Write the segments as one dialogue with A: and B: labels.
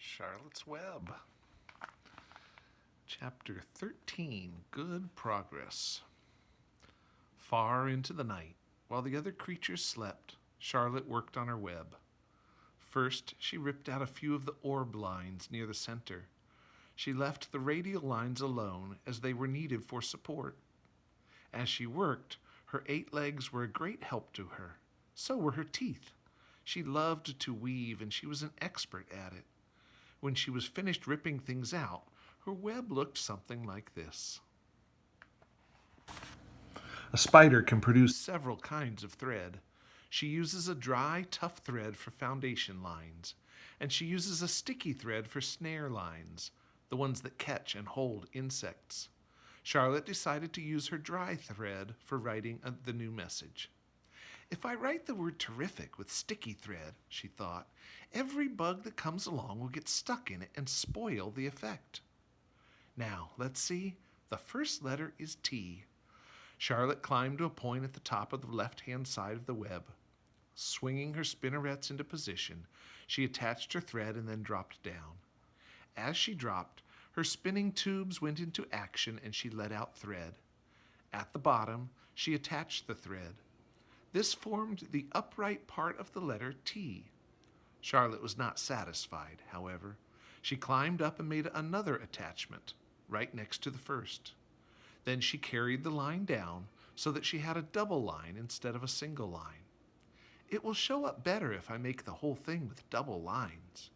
A: Charlotte's Web. Chapter 13, Good Progress. Far into the night, while the other creatures slept, Charlotte worked on her web. First, she ripped out a few of the orb lines near the center. She left the radial lines alone as they were needed for support. As she worked, her 8 legs were a great help to her. So were her teeth. She loved to weave, and she was an expert at it. When she was finished ripping things out, her web looked something like this. A spider can produce several kinds of thread. She uses a dry, tough thread for foundation lines, and she uses a sticky thread for snare lines, the ones that catch and hold insects. Charlotte decided to use her dry thread for writing the new message. If I write the word terrific with sticky thread, she thought, every bug that comes along will get stuck in it and spoil the effect. Now, let's see. The first letter is T. Charlotte climbed to a point at the top of the left-hand side of the web. Swinging her spinnerets into position, she attached her thread and then dropped down. As she dropped, her spinning tubes went into action and she let out thread. At the bottom, she attached the thread. This formed the upright part of the letter T. Charlotte was not satisfied, however. She climbed up and made another attachment, right next to the first. Then she carried the line down so that she had a double line instead of a single line. It will show up better if I make the whole thing with double lines.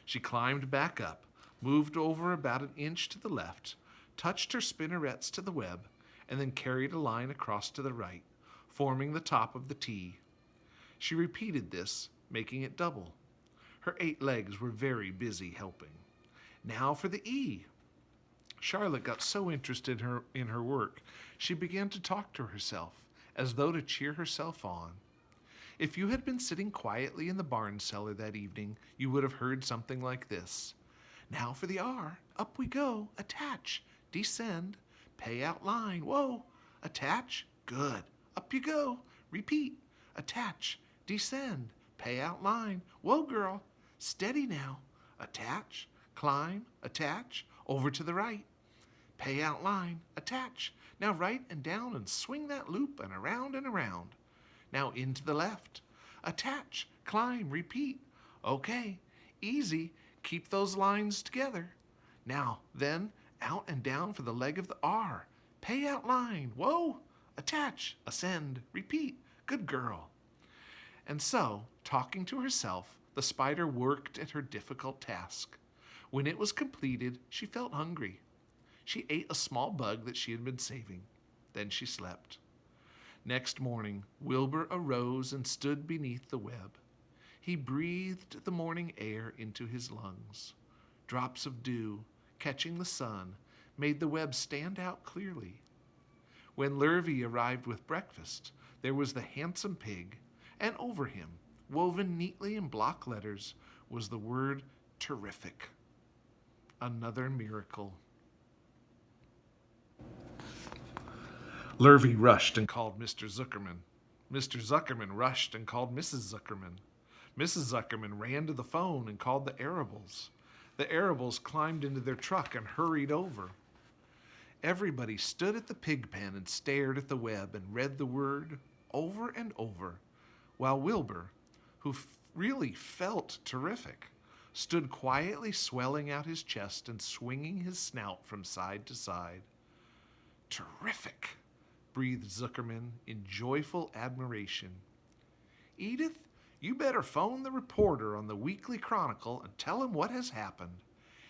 A: She climbed back up, moved over about an inch to the left, touched her spinnerets to the web, and then carried a line across to the right, forming the top of the T. She repeated this, making it double. Her 8 legs were very busy helping. Now for the E. Charlotte got so interested in her work, she began to talk to herself, as though to cheer herself on. If you had been sitting quietly in the barn cellar that evening, you would have heard something like this. Now for the R. Up we go. Attach. Descend. Pay out line. Whoa. Attach. Good. Up you go. Repeat. Attach. Descend. Pay out line. Whoa, girl. Steady now. Attach. Climb. Attach. Over to the right. Pay out line. Attach. Now right and down and swing that loop and around and around. Now into the left. Attach. Climb. Repeat. Okay. Easy. Keep those lines together. Now, then, out and down for the leg of the R. Pay out line. Whoa. Attach. Ascend. Repeat. Good girl. And so, talking to herself, the spider worked at her difficult task. When it was completed, she felt hungry. She ate a small bug that she had been saving. Then she slept. Next morning, Wilbur arose and stood beneath the web. He breathed the morning air into his lungs. Drops of dew, catching the sun, made the web stand out clearly. When Lurvy arrived with breakfast, there was the handsome pig, and over him, woven neatly in block letters, was the word terrific. Another miracle. Lurvy rushed and called Mr. Zuckerman. Mr. Zuckerman rushed and called Mrs. Zuckerman. Mrs. Zuckerman ran to the phone and called the Arables. The Arables climbed into their truck and hurried over. Everybody stood at the pig pen and stared at the web and read the word over and over, while Wilbur, who really felt terrific, stood quietly swelling out his chest and swinging his snout from side to side. Terrific, breathed Zuckerman in joyful admiration. Edith, you better phone the reporter on the Weekly Chronicle and tell him what has happened.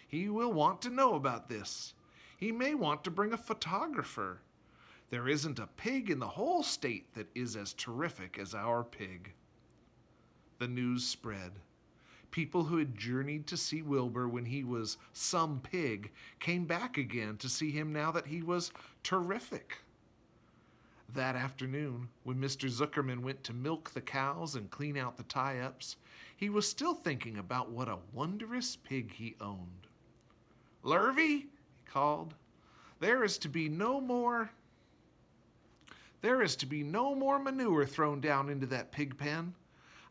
A: He will want to know about this. He may want to bring a photographer. There isn't a pig in the whole state that is as terrific as our pig. The news spread. People who had journeyed to see Wilbur when he was some pig came back again to see him now that he was terrific. That afternoon, when Mr. Zuckerman went to milk the cows and clean out the tie-ups, he was still thinking about what a wondrous pig he owned. Lurvy, he called, there is to be no more manure thrown down into that pig pen.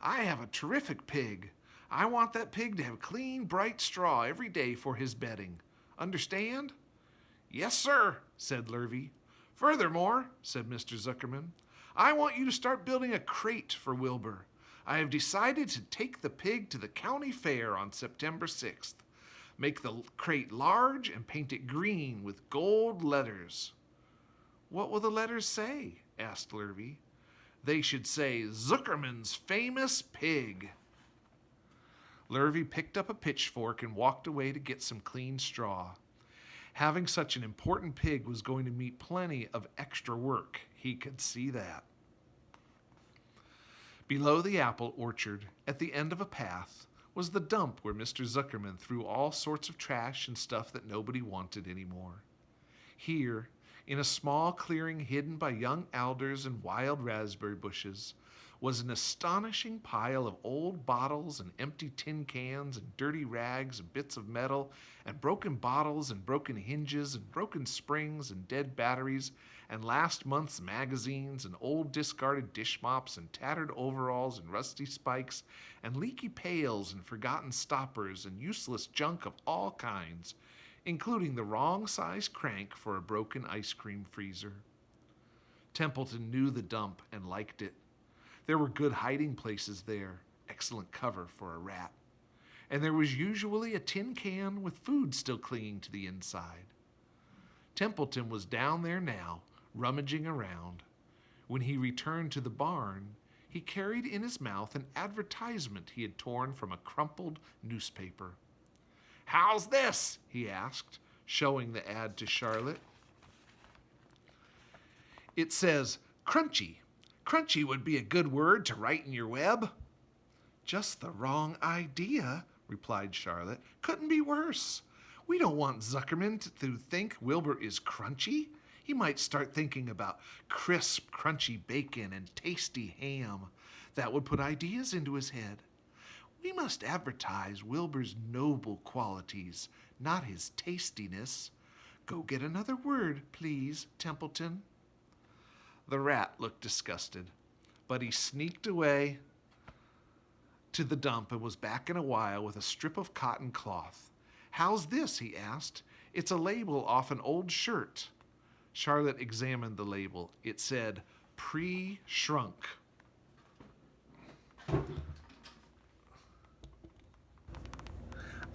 A: I have a terrific pig. I want that pig to have clean, bright straw every day for his bedding. Understand?" "Yes, sir," said Lurvy. "Furthermore," said Mr. Zuckerman, "I want you to start building a crate for Wilbur. I have decided to take the pig to the county fair on September 6th. Make the crate large and paint it green with gold letters." "What will the letters say?" asked Lurvy. "They should say Zuckerman's Famous Pig." Lurvy picked up a pitchfork and walked away to get some clean straw. Having such an important pig was going to meet plenty of extra work. He could see that. Below the apple orchard, at the end of a path, was the dump where Mr. Zuckerman threw all sorts of trash and stuff that nobody wanted anymore. Here, in a small clearing hidden by young alders and wild raspberry bushes, was an astonishing pile of old bottles and empty tin cans and dirty rags and bits of metal and broken bottles and broken hinges and broken springs and dead batteries and last month's magazines and old discarded dish mops and tattered overalls and rusty spikes and leaky pails and forgotten stoppers and useless junk of all kinds, including the wrong size crank for a broken ice cream freezer. Templeton knew the dump and liked it. There were good hiding places there, excellent cover for a rat. And there was usually a tin can with food still clinging to the inside. Templeton was down there now, rummaging around. When he returned to the barn, he carried in his mouth an advertisement he had torn from a crumpled newspaper. "How's this?" he asked, showing the ad to Charlotte. It says, "Crunchy. Crunchy would be a good word to write in your web." "Just the wrong idea," replied Charlotte. "Couldn't be worse. We don't want Zuckerman to think Wilbur is crunchy. He might start thinking about crisp, crunchy bacon and tasty ham. That would put ideas into his head. We must advertise Wilbur's noble qualities, not his tastiness. Go get another word, please, Templeton." The rat looked disgusted, but he sneaked away to the dump and was back in a while with a strip of cotton cloth. "How's this?" he asked. "It's a label off an old shirt." Charlotte examined the label. It said, "Pre-shrunk."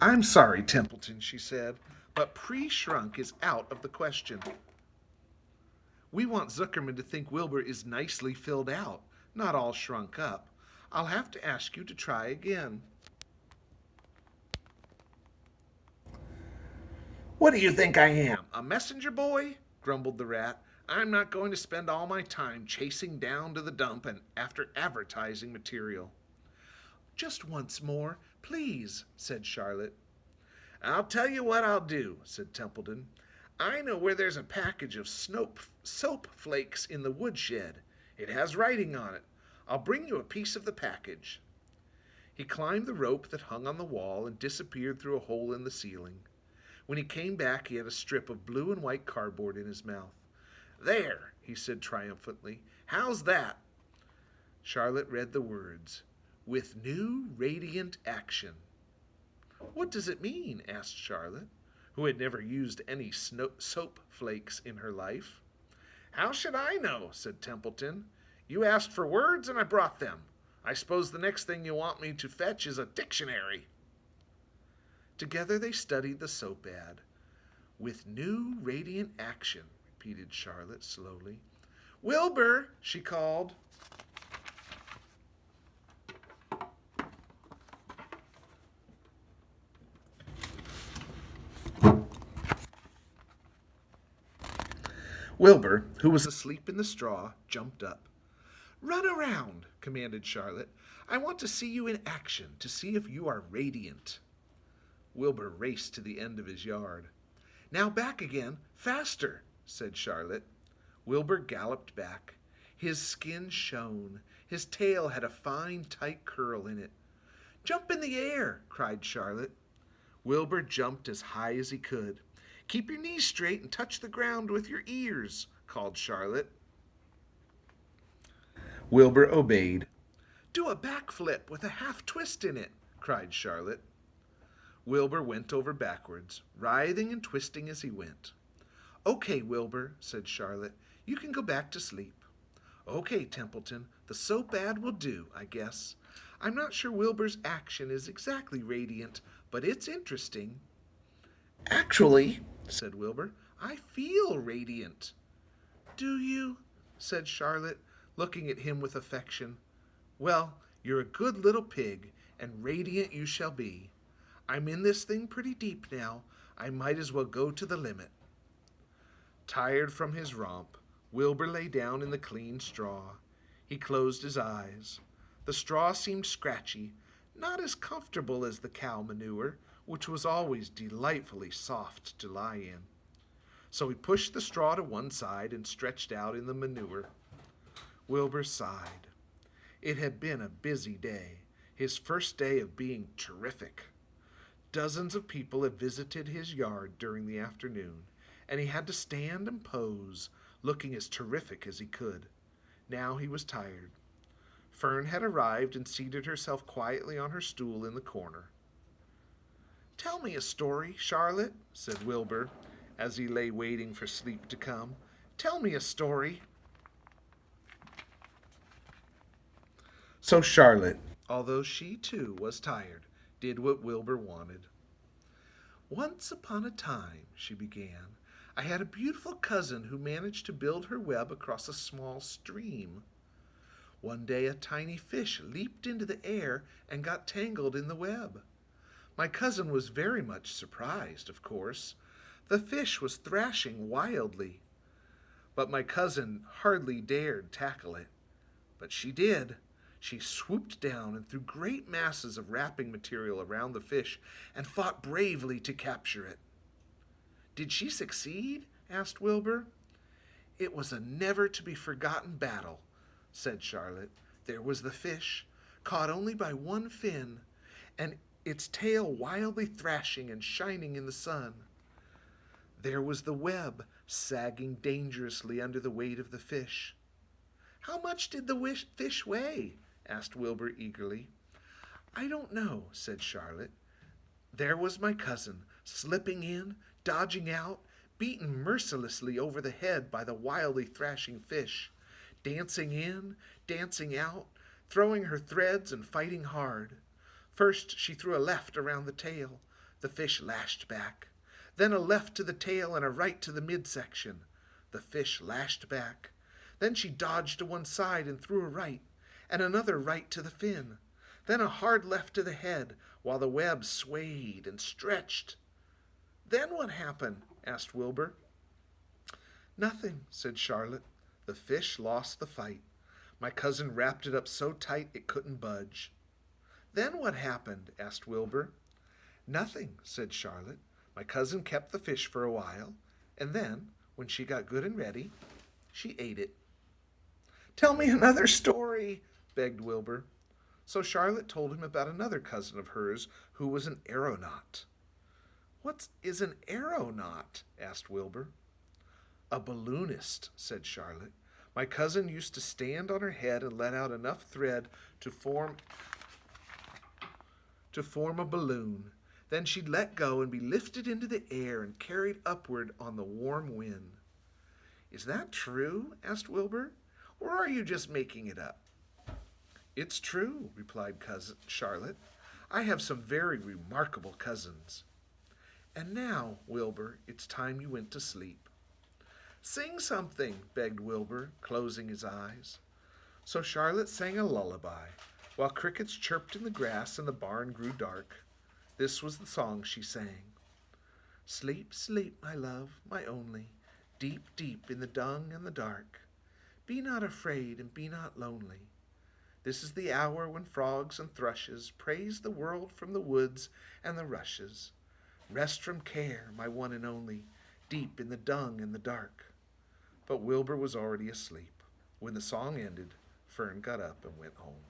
A: "I'm sorry, Templeton," she said, "but pre-shrunk is out of the question. We want Zuckerman to think Wilbur is nicely filled out, not all shrunk up. I'll have to ask you to try again." "What do you think I am, a messenger boy?" grumbled the rat. "I'm not going to spend all my time chasing down to the dump and after advertising material." "Just once more, please," said Charlotte. "I'll tell you what I'll do," said Templeton. "I know where there's a package of soap flakes in the woodshed. It has writing on it. I'll bring you a piece of the package." He climbed the rope that hung on the wall and disappeared through a hole in the ceiling. When he came back, he had a strip of blue and white cardboard in his mouth. "There," he said triumphantly. "How's that?" Charlotte read the words, "With new radiant action." "What does it mean?" asked Charlotte, who had never used any soap flakes in her life. "How should I know?" said Templeton. "You asked for words and I brought them. I suppose the next thing you want me to fetch is a dictionary." Together they studied the soap ad. "With new radiant action," repeated Charlotte slowly. "Wilbur," she called. Wilbur, who was asleep in the straw, jumped up. "Run around," commanded Charlotte. "I want to see you in action, to see if you are radiant." Wilbur raced to the end of his yard. "Now back again, faster," said Charlotte. Wilbur galloped back. His skin shone. His tail had a fine, tight curl in it. "Jump in the air," cried Charlotte. Wilbur jumped as high as he could. "Keep your knees straight and touch the ground with your ears," called Charlotte. Wilbur obeyed. "Do a backflip with a half twist in it," cried Charlotte. Wilbur went over backwards, writhing and twisting as he went. "Okay, Wilbur," said Charlotte. "You can go back to sleep." "Okay, Templeton, the soap ad will do, I guess. I'm not sure Wilbur's action is exactly radiant, but it's interesting." "Actually," said Wilbur, "I feel radiant." "Do you?" said Charlotte, looking at him with affection. "Well, you're a good little pig, and radiant you shall be. I'm in this thing pretty deep now. I might as well go to the limit." Tired from his romp, Wilbur lay down in the clean straw. He closed his eyes. The straw seemed scratchy, not as comfortable as the cow manure, which was always delightfully soft to lie in. So he pushed the straw to one side and stretched out in the manure. Wilbur sighed. It had been a busy day, his first day of being terrific. Dozens of people had visited his yard during the afternoon, and he had to stand and pose, looking as terrific as he could. Now he was tired. Fern had arrived and seated herself quietly on her stool in the corner. "Tell me a story, Charlotte," said Wilbur, as he lay waiting for sleep to come. "Tell me a story." So Charlotte, although she too was tired, did what Wilbur wanted. "Once upon a time," she began, "I had a beautiful cousin who managed to build her web across a small stream. One day a tiny fish leaped into the air and got tangled in the web. My cousin was very much surprised, of course. The fish was thrashing wildly. But my cousin hardly dared tackle it. But she did. She swooped down and threw great masses of wrapping material around the fish and fought bravely to capture it." "Did she succeed?" asked Wilbur. "It was a never-to-be-forgotten battle," said Charlotte. "There was the fish, caught only by one fin, and its tail wildly thrashing and shining in the sun. There was the web, sagging dangerously under the weight of the fish." "How much did the fish weigh?" asked Wilbur eagerly. "I don't know," said Charlotte. "There was my cousin, slipping in, dodging out, beaten mercilessly over the head by the wildly thrashing fish, dancing in, dancing out, throwing her threads and fighting hard. First she threw a left around the tail. The fish lashed back. Then a left to the tail and a right to the midsection. The fish lashed back. Then she dodged to one side and threw a right, and another right to the fin. Then a hard left to the head, while the web swayed and stretched." "Then what happened?" asked Wilbur. "Nothing," said Charlotte. "The fish lost the fight. My cousin wrapped it up so tight it couldn't budge." "Then what happened?" asked Wilbur. "Nothing," said Charlotte. "My cousin kept the fish for a while, and then, when she got good and ready, she ate it." "Tell me another story," begged Wilbur. So Charlotte told him about another cousin of hers who was an aeronaut. "What is an aeronaut?" asked Wilbur. "A balloonist," said Charlotte. "My cousin used to stand on her head and let out enough thread to form a balloon. Then she'd let go and be lifted into the air and carried upward on the warm wind." "Is that true?" asked Wilbur. "Or are you just making it up?" "It's true," replied Cousin Charlotte. "I have some very remarkable cousins." "And now, Wilbur, it's time you went to sleep." "Sing something," begged Wilbur, closing his eyes. So Charlotte sang a lullaby, while crickets chirped in the grass and the barn grew dark. This was the song she sang. "Sleep, sleep, my love, my only, deep, deep in the dung and the dark. Be not afraid and be not lonely. This is the hour when frogs and thrushes praise the world from the woods and the rushes. Rest from care, my one and only, deep in the dung and the dark." But Wilbur was already asleep. When the song ended, Fern got up and went home.